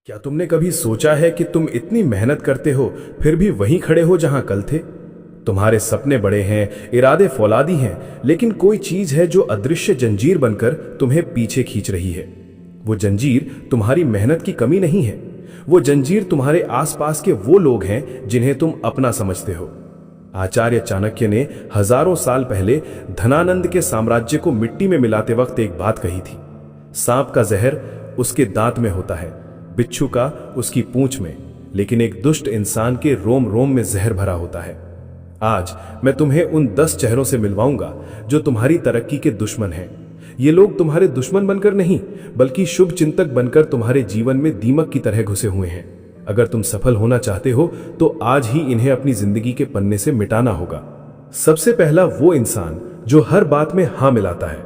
क्या तुमने कभी सोचा है कि तुम इतनी मेहनत करते हो फिर भी वहीं खड़े हो जहां कल थे? तुम्हारे सपने बड़े हैं, इरादे फौलादी हैं, लेकिन कोई चीज है जो अदृश्य जंजीर बनकर तुम्हें पीछे खींच रही है। वो जंजीर तुम्हारी मेहनत की कमी नहीं है, वो जंजीर तुम्हारे आसपास के वो लोग हैं जिन्हें तुम अपना समझते हो। आचार्य चाणक्य ने हजारों साल पहले धनानंद के साम्राज्य को मिट्टी में मिलाते वक्त एक बात कही थी। सांप का जहर उसके दांत में होता है, बिच्छू का उसकी पूंछ में, लेकिन एक दुष्ट इंसान के रोम रोम में जहर भरा होता है। आज मैं तुम्हें उन 10 चेहरों से मिलवाऊंगा जो तुम्हारी तरक्की के दुश्मन हैं। ये लोग तुम्हारे दुश्मन बनकर नहीं, बल्कि शुभ चिंतक बनकर तुम्हारे जीवन में दीमक की तरह घुसे हुए हैं। अगर तुम सफल होना चाहते हो तो आज ही इन्हें अपनी जिंदगी के पन्ने से मिटाना होगा। सबसे पहला वो इंसान जो हर बात में हां मिलाता है।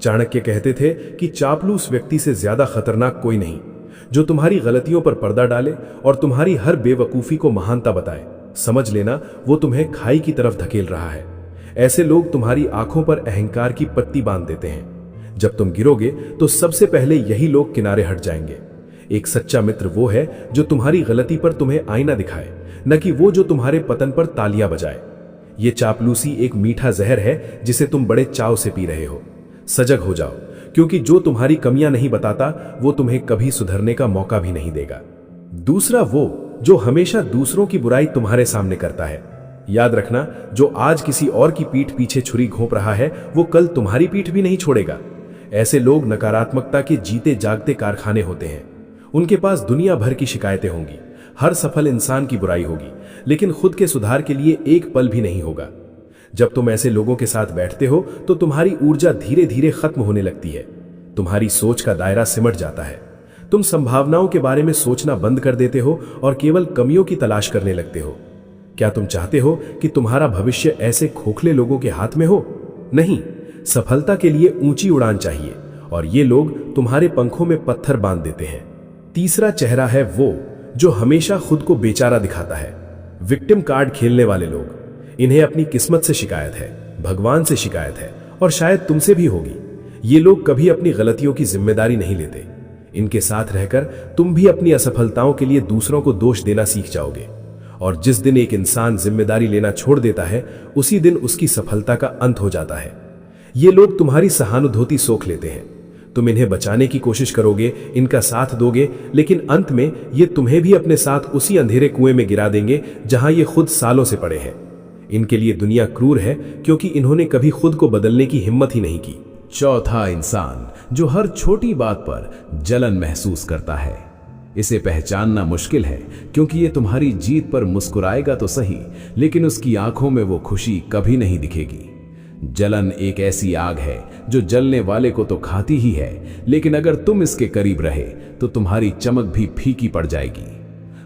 चाणक्य कहते थे कि चापलूस व्यक्ति से ज्यादा खतरनाक कोई नहीं, जो तुम्हारी गलतियों पर पर्दा डाले और तुम्हारी हर बेवकूफी को महानता बताए। समझ लेना, वो तुम्हें खाई की तरफ धकेल रहा है। ऐसे लोग तुम्हारी आंखों पर अहंकार की पट्टी बांध देते हैं। जब तुम गिरोगे तो सबसे पहले यही लोग किनारे हट जाएंगे। एक सच्चा मित्र वो है जो तुम्हारी गलती पर तुम्हें आईना दिखाए, न कि वो जो तुम्हारे पतन पर तालियां बजाए। ये चापलूसी एक मीठा जहर है जिसे तुम बड़े चाव से पी रहे हो। सजग हो जाओ, क्योंकि जो तुम्हारी कमियां नहीं बताता वो तुम्हें कभी सुधरने का मौका भी नहीं देगा। दूसरा वो जो हमेशा दूसरों की बुराई तुम्हारे सामने करता है। याद रखना, जो आज किसी और की पीठ पीछे छुरी घोंप रहा है वो कल तुम्हारी पीठ भी नहीं छोड़ेगा। ऐसे लोग नकारात्मकता के जीते जागते कारखाने होते हैं। उनके पास दुनिया भर की शिकायतें होंगी, हर सफल इंसान की बुराई होगी, लेकिन खुद के सुधार के लिए एक पल भी नहीं होगा। जब तुम ऐसे लोगों के साथ बैठते हो तो तुम्हारी ऊर्जा धीरे धीरे खत्म होने लगती है। तुम्हारी सोच का दायरा सिमट जाता है। तुम संभावनाओं के बारे में सोचना बंद कर देते हो और केवल कमियों की तलाश करने लगते हो। क्या तुम चाहते हो कि तुम्हारा भविष्य ऐसे खोखले लोगों के हाथ में हो? नहीं, सफलता के लिए ऊंची उड़ान चाहिए, और ये लोग तुम्हारे पंखों में पत्थर बांध देते हैं। तीसरा चेहरा है वो जो हमेशा खुद को बेचारा दिखाता है। विक्टिम कार्ड खेलने वाले लोग। इन्हें अपनी किस्मत से शिकायत है, भगवान से शिकायत है, और शायद तुमसे भी होगी। ये लोग कभी अपनी गलतियों की जिम्मेदारी नहीं लेते। इनके साथ रहकर तुम भी अपनी असफलताओं के लिए दूसरों को दोष देना सीख जाओगे, और जिस दिन एक इंसान जिम्मेदारी लेना छोड़ देता है उसी दिन उसकी सफलता का अंत हो जाता है। ये लोग तुम्हारी सहानुभूति सोख लेते हैं। तुम इन्हें बचाने की कोशिश करोगे, इनका साथ दोगे, लेकिन अंत में ये तुम्हें भी अपने साथ उसी अंधेरे कुएं में गिरा देंगे जहां ये खुद सालों से पड़े हैं। इनके लिए दुनिया क्रूर है क्योंकि इन्होंने कभी खुद को बदलने की हिम्मत ही नहीं की। चौथा इंसान जो हर छोटी बात पर जलन महसूस करता है। इसे पहचानना मुश्किल है क्योंकि ये तुम्हारी जीत पर मुस्कुराएगा तो सही, लेकिन उसकी आंखों में वो खुशी कभी नहीं दिखेगी। जलन एक ऐसी आग है जो जलने वाले को तो खाती ही है, लेकिन अगर तुम इसके करीब रहे तो तुम्हारी चमक भी फीकी पड़ जाएगी।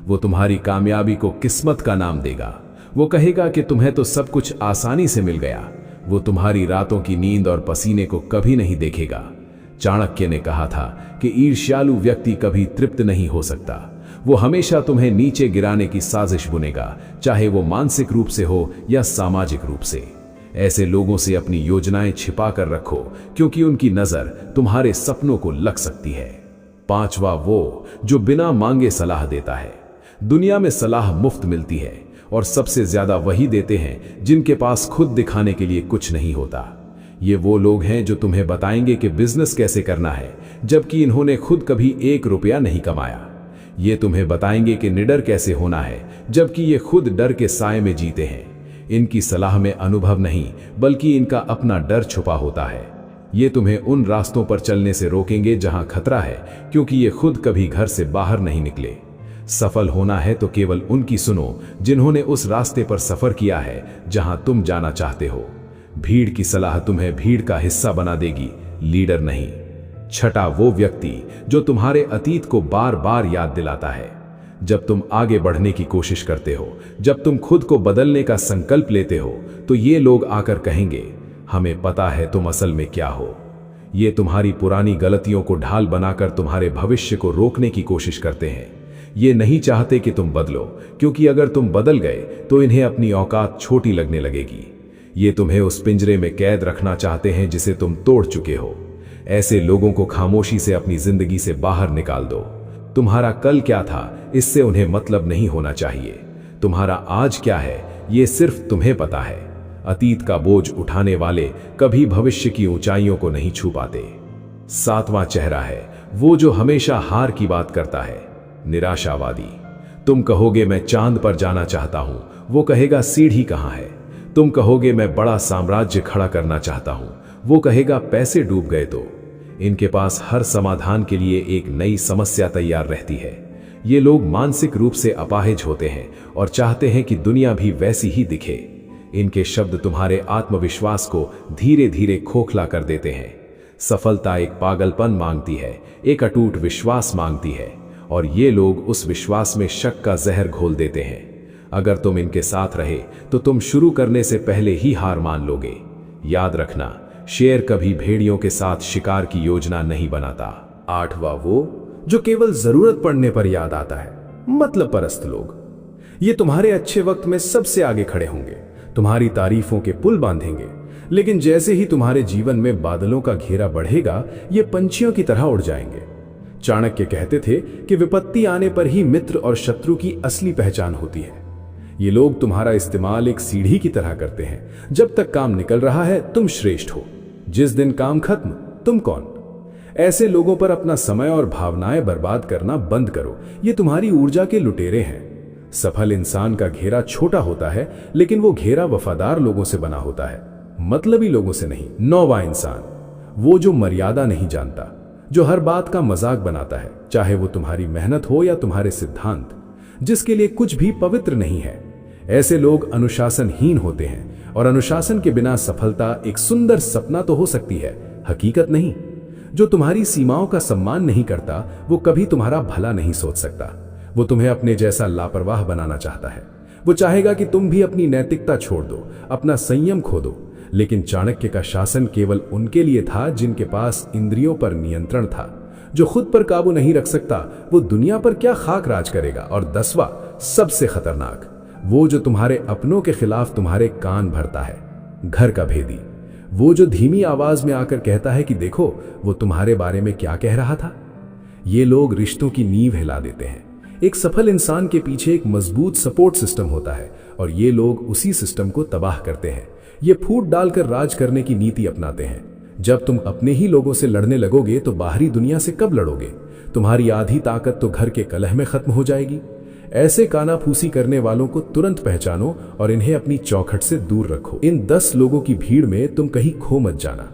वो तुम्हारी कामयाबी को किस्मत का नाम देगा। वो कहेगा कि तुम्हें तो सब कुछ आसानी से मिल गया। वो तुम्हारी रातों की नींद और पसीने को कभी नहीं देखेगा। चाणक्य ने कहा था कि ईर्ष्यालु व्यक्ति कभी तृप्त नहीं हो सकता। वो हमेशा तुम्हें नीचे गिराने की साजिश बुनेगा, चाहे वो मानसिक रूप से हो या सामाजिक रूप से। ऐसे लोगों से अपनी योजनाएं छिपा कर रखो, क्योंकि उनकी नजर तुम्हारे सपनों को लग सकती है। पांचवा वो जो बिना मांगे सलाह देता है। दुनिया में सलाह मुफ्त मिलती है, और सबसे ज्यादा वही देते हैं जिनके पास खुद दिखाने के लिए कुछ नहीं होता। ये वो लोग हैं जो तुम्हें बताएंगे कि बिजनेस कैसे करना है, जबकि इन्होंने खुद कभी 1 रुपया नहीं कमाया। ये तुम्हें बताएंगे कि निडर कैसे होना है, जबकि ये खुद डर के साए में जीते हैं। इनकी सलाह में अनुभव नहीं, बल्कि इनका अपना डर छुपा होता है। ये तुम्हें उन रास्तों पर चलने से रोकेंगे जहां खतरा है, क्योंकि ये खुद कभी घर से बाहर नहीं निकले। सफल होना है तो केवल उनकी सुनो जिन्होंने उस रास्ते पर सफर किया है जहां तुम जाना चाहते हो। भीड़ की सलाह तुम्हें भीड़ का हिस्सा बना देगी, लीडर नहीं। छठा वो व्यक्ति जो तुम्हारे अतीत को बार बार याद दिलाता है। जब तुम आगे बढ़ने की कोशिश करते हो, जब तुम खुद को बदलने का संकल्प लेते हो, तो ये लोग आकर कहेंगे, हमें पता है तुम असल में क्या हो। ये तुम्हारी पुरानी गलतियों को ढाल बनाकर तुम्हारे भविष्य को रोकने की कोशिश करते हैं। ये नहीं चाहते कि तुम बदलो, क्योंकि अगर तुम बदल गए तो इन्हें अपनी औकात छोटी लगने लगेगी। ये तुम्हें उस पिंजरे में कैद रखना चाहते हैं जिसे तुम तोड़ चुके हो। ऐसे लोगों को खामोशी से अपनी जिंदगी से बाहर निकाल दो। तुम्हारा कल क्या था इससे उन्हें मतलब नहीं होना चाहिए। तुम्हारा आज क्या है ये सिर्फ तुम्हें पता है। अतीत का बोझ उठाने वाले कभी भविष्य की ऊंचाइयों को नहीं छू पाते। 7वां चेहरा है वो जो हमेशा हार की बात करता है, निराशावादी। तुम कहोगे मैं चांद पर जाना चाहता हूं, वो कहेगा सीढ़ी कहां है। तुम कहोगे मैं बड़ा साम्राज्य खड़ा करना चाहता हूं, वो कहेगा पैसे डूब गए तो। इनके पास हर समाधान के लिए एक नई समस्या तैयार रहती है। ये लोग मानसिक रूप से अपाहिज होते हैं और चाहते हैं कि दुनिया भी वैसी ही दिखे। इनके शब्द तुम्हारे आत्मविश्वास को धीरे धीरे खोखला कर देते हैं। सफलता एक पागलपन मांगती है, एक अटूट विश्वास मांगती है, और ये लोग उस विश्वास में शक का जहर घोल देते हैं। अगर तुम इनके साथ रहे तो तुम शुरू करने से पहले ही हार मान लोगे। याद रखना, शेर कभी भेड़ियों के साथ शिकार की योजना नहीं बनाता। 8वां वो जो केवल जरूरत पड़ने पर याद आता है, मतलब परस्त लोग। ये तुम्हारे अच्छे वक्त में सबसे आगे खड़े होंगे, तुम्हारी तारीफों के पुल बांधेंगे, लेकिन जैसे ही तुम्हारे जीवन में बादलों का घेरा बढ़ेगा, ये पंछियों की तरह उड़ जाएंगे। चाणक्य कहते थे कि विपत्ति आने पर ही मित्र और शत्रु की असली पहचान होती है। ये लोग तुम्हारा इस्तेमाल एक सीढ़ी की तरह करते हैं। जब तक काम निकल रहा है तुम श्रेष्ठ हो, जिस दिन काम खत्म तुम कौन। ऐसे लोगों पर अपना समय और भावनाएं बर्बाद करना बंद करो, ये तुम्हारी ऊर्जा के लुटेरे हैं। सफल इंसान का घेरा छोटा होता है, लेकिन वो घेरा वफादार लोगों से बना होता है, मतलबी लोगों से नहीं। 9वां इंसान वो जो मर्यादा नहीं जानता, जो हर बात का मजाक बनाता है, चाहे वो तुम्हारी मेहनत हो या तुम्हारे सिद्धांत, जिसके लिए कुछ भी पवित्र नहीं है। ऐसे लोग अनुशासनहीन होते हैं, और अनुशासन के बिना सफलता एक सुंदर सपना तो हो सकती है, हकीकत नहीं। जो तुम्हारी सीमाओं का सम्मान नहीं करता वो कभी तुम्हारा भला नहीं सोच सकता। वो तुम्हें अपने जैसा लापरवाह बनाना चाहता है। वो चाहेगा कि तुम भी अपनी नैतिकता छोड़ दो, अपना संयम खो दो। लेकिन चाणक्य का शासन केवल उनके लिए था जिनके पास इंद्रियों पर नियंत्रण था। जो खुद पर काबू नहीं रख सकता वो दुनिया पर क्या खाक राज करेगा। और 10वां सबसे खतरनाक, वो जो तुम्हारे अपनों के खिलाफ तुम्हारे कान भरता है, घर का भेदी। वो जो धीमी आवाज में आकर कहता है कि देखो वो तुम्हारे बारे में क्या कह रहा था। ये लोग रिश्तों की नींव हिला देते हैं। एक सफल इंसान के पीछे एक मजबूत सपोर्ट सिस्टम होता है, और ये लोग उसी सिस्टम को तबाह करते हैं। ये फूट डालकर राज करने की नीति अपनाते हैं। जब तुम अपने ही लोगों से लड़ने लगोगे तो बाहरी दुनिया से कब लड़ोगे। तुम्हारी आधी ताकत तो घर के कलह में खत्म हो जाएगी। ऐसे कानाफूसी करने वालों को तुरंत पहचानो और इन्हें अपनी चौखट से दूर रखो। इन 10 लोगों की भीड़ में तुम कहीं खो मत जाना।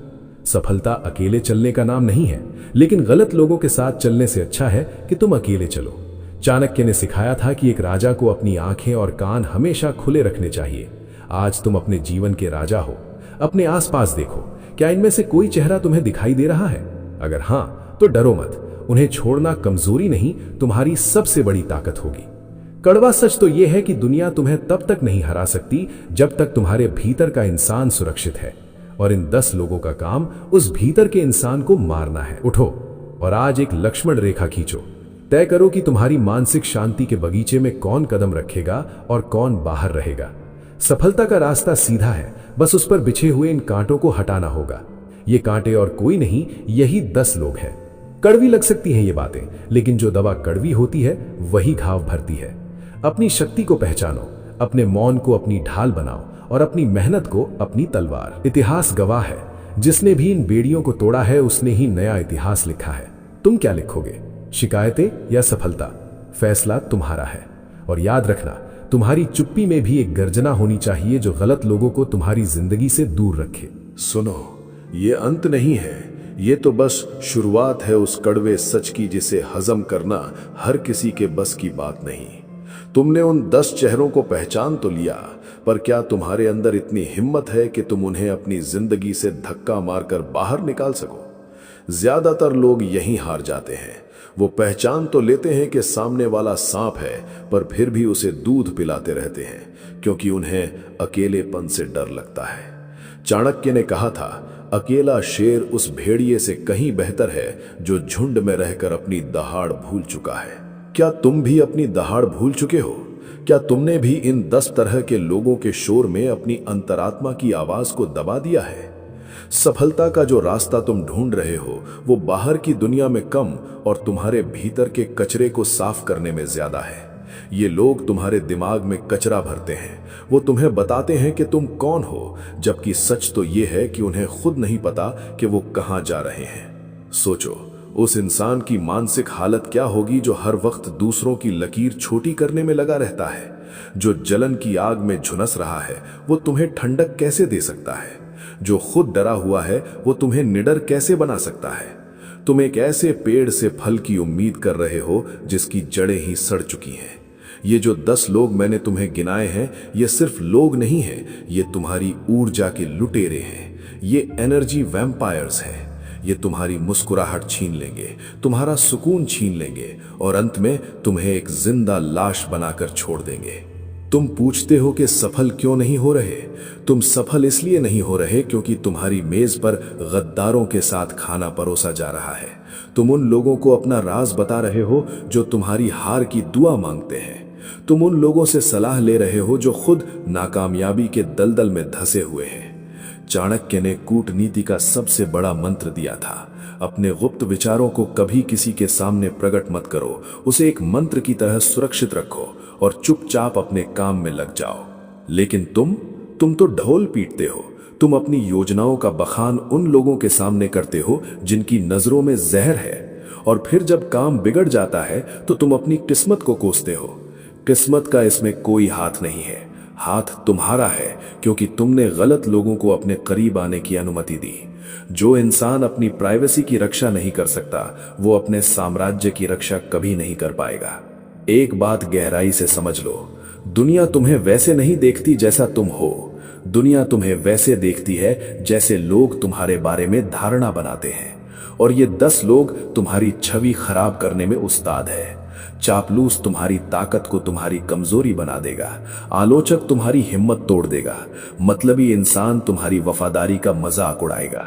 सफलता अकेले चलने का नाम नहीं है, लेकिन गलत लोगों के साथ चलने से अच्छा है कि तुम अकेले चलो। चाणक्य ने सिखाया था कि एक राजा को अपनी आंखें और कान हमेशा खुले रखने चाहिए। आज तुम अपने जीवन के राजा हो। अपने आसपास देखो, क्या इनमें से कोई चेहरा तुम्हें दिखाई दे रहा है? अगर हां तो डरो मत। उन्हें छोड़ना कमजोरी नहीं, तुम्हारी सबसे बड़ी ताकत होगी। कड़वा सच तो यह है कि दुनिया तुम्हें तब तक नहीं हरा सकती जब तक तुम्हारे भीतर का इंसान सुरक्षित है। और इन 10 लोगों का काम उस भीतर के इंसान को मारना है। उठो और आज एक लक्ष्मण रेखा खींचो। तय करो कि तुम्हारी मानसिक शांति के बगीचे में कौन कदम रखेगा और कौन बाहर रहेगा। सफलता का रास्ता सीधा है, बस उस पर बिछे हुए इन कांटों को हटाना होगा। ये कांटे और कोई नहीं, यही 10 लोग हैं। कड़वी लग सकती हैं ये बातें, लेकिन जो दवा कड़वी होती है वही घाव भरती है। अपनी शक्ति को पहचानो, अपने मौन को अपनी ढाल बनाओ और अपनी मेहनत को अपनी तलवार। इतिहास गवाह है, जिसने भी इन बेड़ियों को तोड़ा है उसने ही नया इतिहास लिखा है। तुम क्या लिखोगे, शिकायतें या सफलता? फैसला तुम्हारा है। और याद रखना, तुम्हारी चुप्पी में भी एक गर्जना होनी चाहिए जो गलत लोगों को तुम्हारी जिंदगी से दूर रखे। सुनो, ये अंत नहीं है, ये तो बस शुरुआत है उस कड़वे सच की जिसे हजम करना हर किसी के बस की बात नहीं। तुमने उन 10 चेहरों को पहचान तो लिया, पर क्या तुम्हारे अंदर इतनी हिम्मत है कि तुम उन्हें अपनी जिंदगी से धक्का मारकर बाहर निकाल सको? ज्यादातर लोग यहीं हार जाते हैं। वो पहचान तो लेते हैं कि सामने वाला सांप है, पर फिर भी उसे दूध पिलाते रहते हैं, क्योंकि उन्हें अकेलेपन से डर लगता है। चाणक्य ने कहा था, अकेला शेर उस भेड़िए से कहीं बेहतर है जो झुंड में रहकर अपनी दहाड़ भूल चुका है। क्या तुम भी अपनी दहाड़ भूल चुके हो? क्या तुमने भी इन 10 तरह के लोगों के शोर में अपनी अंतरात्मा की आवाज को दबा दिया है? सफलता का जो रास्ता तुम ढूंढ रहे हो वो बाहर की दुनिया में कम और तुम्हारे भीतर के कचरे को साफ करने में ज्यादा है। ये लोग तुम्हारे दिमाग में कचरा भरते हैं। वो तुम्हें बताते हैं कि तुम कौन हो, जबकि सच तो ये है कि उन्हें खुद नहीं पता कि वो कहां जा रहे हैं। सोचो, उस इंसान की मानसिक हालत क्या होगी जो हर वक्त दूसरों की लकीर छोटी करने में लगा रहता है। जो जलन की आग में झुलस रहा है वो तुम्हें ठंडक कैसे दे सकता है। जो खुद डरा हुआ है वो तुम्हें निडर कैसे बना सकता है। तुम एक ऐसे पेड़ से फल की उम्मीद कर रहे हो जिसकी जड़ें ही सड़ चुकी हैं। ये जो 10 लोग मैंने तुम्हें गिनाए हैं, ये सिर्फ लोग नहीं हैं, ये तुम्हारी ऊर्जा के लुटेरे हैं। ये एनर्जी वैम्पायर्स हैं। ये तुम्हारी मुस्कुराहट छीन लेंगे, तुम्हारा सुकून छीन लेंगे और अंत में तुम्हें एक जिंदा लाश बनाकर छोड़ देंगे। तुम पूछते हो कि सफल क्यों नहीं हो रहे। तुम सफल इसलिए नहीं हो रहे क्योंकि तुम्हारी मेज पर गद्दारों के साथ खाना परोसा जा रहा है। तुम उन लोगों को अपना राज बता रहे हो जो तुम्हारी हार की दुआ मांगते हैं। तुम उन लोगों से सलाह ले रहे हो जो खुद नाकामयाबी के दलदल में धंसे हुए हैं। चाणक्य ने कूटनीति का सबसे बड़ा मंत्र दिया था, अपने गुप्त विचारों को कभी किसी के सामने प्रकट मत करो, उसे एक मंत्र की तरह सुरक्षित रखो और चुपचाप अपने काम में लग जाओ। लेकिन तुम तो ढोल पीटते हो। तुम अपनी योजनाओं का बखान उन लोगों के सामने करते हो जिनकी नजरों में जहर है, और फिर जब काम बिगड़ जाता है तो तुम अपनी किस्मत को कोसते हो। किस्मत का इसमें कोई हाथ नहीं है, हाथ तुम्हारा है, क्योंकि तुमने गलत लोगों को अपने करीब आने की अनुमति दी। जो इंसान अपनी प्राइवेसी की रक्षा नहीं कर सकता वो अपने साम्राज्य की रक्षा कभी नहीं कर पाएगा। एक बात गहराई से समझ लो, दुनिया तुम्हें वैसे नहीं देखती जैसा तुम हो। दुनिया तुम्हें वैसे देखती है जैसे लोग तुम्हारे बारे में धारणा बनाते हैं, और ये 10 लोग तुम्हारी छवि खराब करने में उस्ताद है। चापलूस तुम्हारी ताकत को तुम्हारी कमजोरी बना देगा, आलोचक तुम्हारी हिम्मत तोड़ देगा, मतलबी इंसान तुम्हारी वफादारी का मजाक उड़ाएगा।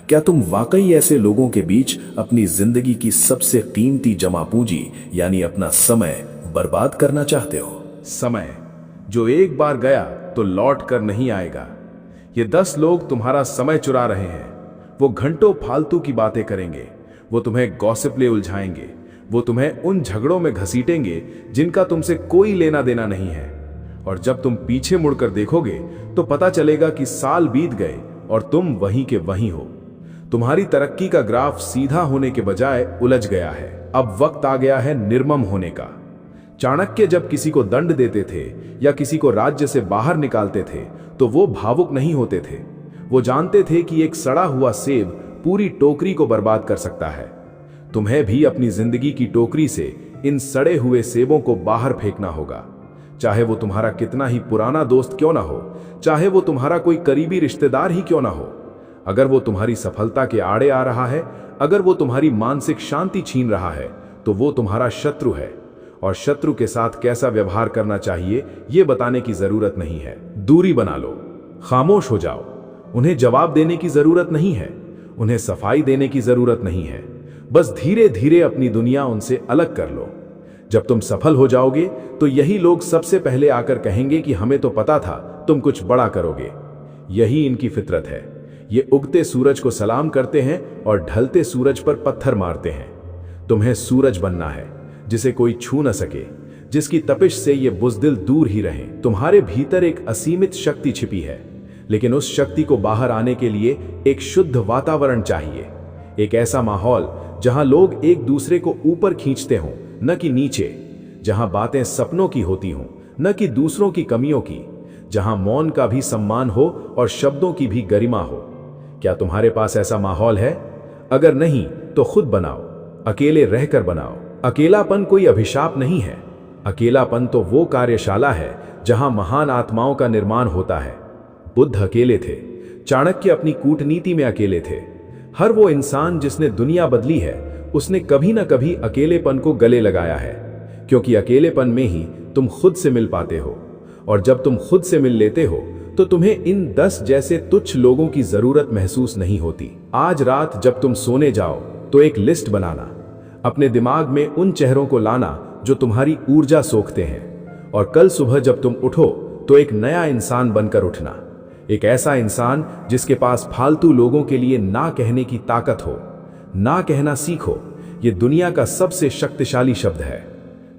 क्या तुम वाकई ऐसे लोगों के बीच अपनी जिंदगी की सबसे कीमती जमा पूंजी यानी अपना समय बर्बाद करना चाहते हो? समय जो एक बार गया तो लौट कर नहीं आएगा। ये 10 लोग तुम्हारा समय चुरा रहे हैं। वो घंटों फालतू की बातें करेंगे, वो तुम्हें गॉसिप ले उलझाएंगे, वो तुम्हें उन झगड़ों में घसीटेंगे जिनका तुमसे कोई लेना देना नहीं है। और जब तुम पीछे मुड़कर देखोगे तो पता चलेगा कि साल बीत गए और तुम वहीं के वहीं हो। तुम्हारी तरक्की का ग्राफ सीधा होने के बजाय उलझ गया है। अब वक्त आ गया है निर्मम होने का। चाणक्य जब किसी को दंड देते थे या किसी को राज्य से बाहर निकालते थे तो वो भावुक नहीं होते थे। वो जानते थे कि एक सड़ा हुआ सेब पूरी टोकरी को बर्बाद कर सकता है। तुम्हें भी अपनी जिंदगी की टोकरी से इन सड़े हुए सेबों को बाहर फेंकना होगा, चाहे वो तुम्हारा कितना ही पुराना दोस्त क्यों ना हो, चाहे वो तुम्हारा कोई करीबी रिश्तेदार ही क्यों ना हो। अगर वो तुम्हारी सफलता के आड़े आ रहा है, अगर वो तुम्हारी मानसिक शांति छीन रहा है, तो वो तुम्हारा शत्रु है। और शत्रु के साथ कैसा व्यवहार करना चाहिए ये बताने की जरूरत नहीं है। दूरी बना लो, खामोश हो जाओ। उन्हें जवाब देने की जरूरत नहीं है, उन्हें सफाई देने की जरूरत नहीं है। बस धीरे धीरे अपनी दुनिया उनसे अलग कर लो। जब तुम सफल हो जाओगे तो यही लोग सबसे पहले आकर कहेंगे कि हमें तो पता था तुम कुछ बड़ा करोगे। यही इनकी फितरत है। ये उगते सूरज को सलाम करते हैं और ढलते सूरज पर पत्थर मारते हैं। तुम्हें सूरज बनना है जिसे कोई छू न सके, जिसकी तपिश से ये बुज़दिल दूर ही रहें। तुम्हारे भीतर एक असीमित शक्ति छिपी है, लेकिन उस शक्ति को बाहर आने के लिए एक शुद्ध वातावरण चाहिए। एक ऐसा माहौल जहां लोग एक दूसरे को ऊपर खींचते हों, न कि नीचे। जहां बातें सपनों की होती हों, न कि दूसरों की कमियों की। जहां मौन का भी सम्मान हो और शब्दों की भी गरिमा हो। क्या तुम्हारे पास ऐसा माहौल है? अगर नहीं तो खुद बनाओ, अकेले रहकर बनाओ। अकेलापन कोई अभिशाप नहीं है। अकेलापन तो वो कार्यशाला है जहां महान आत्माओं का निर्माण होता है। बुद्ध अकेले थे, चाणक्य अपनी कूटनीति में अकेले थे। हर वो इंसान जिसने दुनिया बदली है उसने कभी ना कभी अकेलेपन को गले लगाया है, क्योंकि अकेलेपन में ही तुम खुद से मिल पाते हो। और जब तुम खुद से मिल लेते हो तो तुम्हें इन 10 जैसे तुच्छ लोगों की जरूरत महसूस नहीं होती। आज रात जब तुम सोने जाओ तो एक लिस्ट बनाना, अपने दिमाग में उन चेहरों को लाना जो तुम्हारी ऊर्जा सोखते हैं। और कल सुबह जब तुम उठो तो एक नया इंसान बनकर उठना। एक ऐसा इंसान जिसके पास फालतू लोगों के लिए ना कहने की ताकत हो। ना कहना सीखो, ये दुनिया का सबसे शक्तिशाली शब्द है।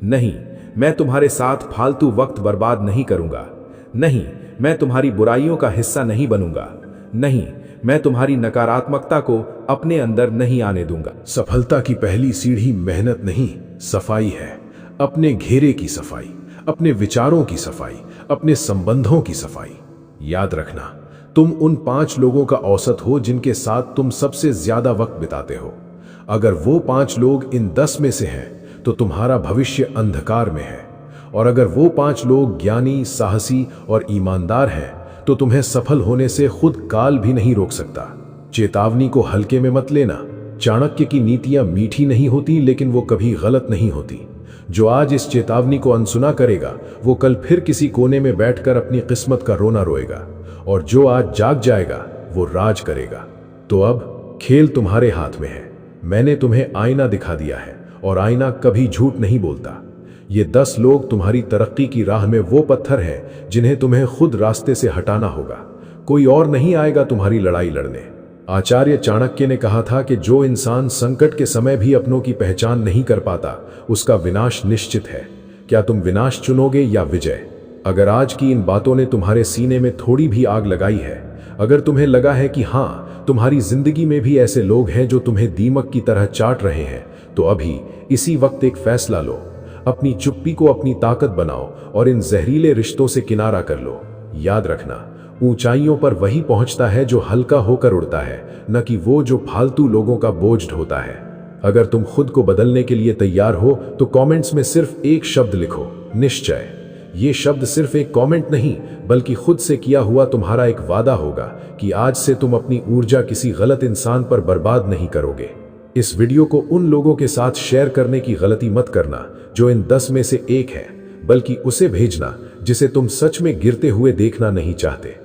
नहीं, मैं तुम्हारे साथ फालतू वक्त बर्बाद नहीं करूंगा। नहीं, मैं तुम्हारी बुराइयों का हिस्सा नहीं बनूंगा। नहीं, मैं तुम्हारी नकारात्मकता को अपने अंदर नहीं आने दूंगा। सफलता की पहली सीढ़ी मेहनत नहीं, सफाई है। अपने घेरे की सफाई, अपने विचारों की सफाई, अपने संबंधों की सफाई। याद रखना, तुम उन 5 लोगों का औसत हो जिनके साथ तुम सबसे ज्यादा वक्त बिताते हो। अगर वो 5 लोग इन 10 में से हैं, तो तुम्हारा भविष्य अंधकार में है। और अगर वो 5 लोग ज्ञानी, साहसी और ईमानदार हैं, तो तुम्हें सफल होने से खुद काल भी नहीं रोक सकता। चेतावनी को हल्के में मत लेना। चाणक्य की नीतियां मीठी नहीं होती, लेकिन वो कभी गलत नहीं होती। जो आज इस चेतावनी को अनसुना करेगा, वो कल फिर किसी कोने में बैठकर अपनी किस्मत का रोना रोएगा। और जो आज जाग जाएगा, वो राज करेगा। तो अब खेल तुम्हारे हाथ में है। मैंने तुम्हें आईना दिखा दिया है, और आईना कभी झूठ नहीं बोलता। ये 10 लोग तुम्हारी तरक्की की राह में वो पत्थर हैं जिन्हें तुम्हें खुद रास्ते से हटाना होगा। कोई और नहीं आएगा तुम्हारी लड़ाई लड़ने। आचार्य चाणक्य ने कहा था कि जो इंसान संकट के समय भी अपनों की पहचान नहीं कर पाता, उसका विनाश निश्चित है। क्या तुम विनाश चुनोगे या विजय? अगर आज की इन बातों ने तुम्हारे सीने में थोड़ी भी आग लगाई है, अगर तुम्हें लगा है कि हाँ, तुम्हारी जिंदगी में भी ऐसे लोग हैं जो तुम्हें दीमक की तरह चाट रहे हैं, तो अभी इसी वक्त एक फैसला लो। अपनी चुप्पी को अपनी ताकत बनाओ और इन जहरीले रिश्तों से किनारा कर लो। याद रखना, ऊंचाइयों पर वही पहुंचता है जो हल्का होकर उड़ता है, न कि वो जो फालतू लोगों का बोझ ढोता है। अगर तुम खुद को बदलने के लिए तैयार हो, तो कमेंट्स में सिर्फ एक शब्द लिखो, निश्चय। ये शब्द सिर्फ एक कमेंट नहीं, बल्कि खुद से किया हुआ तुम्हारा एक वादा होगा कि आज से तुम अपनी ऊर्जा किसी गलत इंसान पर बर्बाद नहीं करोगे। इस वीडियो को उन लोगों के साथ शेयर करने की गलती मत करना जो इन 10 में से एक है, बल्कि उसे भेजना जिसे तुम सच में गिरते हुए देखना नहीं चाहते।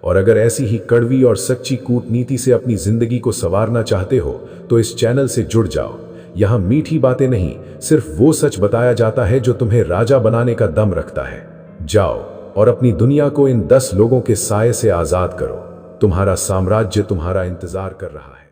और अगर ऐसी ही कड़वी और सच्ची कूटनीति से अपनी जिंदगी को संवारना चाहते हो, तो इस चैनल से जुड़ जाओ। यहाँ मीठी बातें नहीं, सिर्फ वो सच बताया जाता है जो तुम्हें राजा बनाने का दम रखता है। जाओ और अपनी दुनिया को इन 10 लोगों के साये से आजाद करो। तुम्हारा साम्राज्य तुम्हारा इंतजार कर रहा है।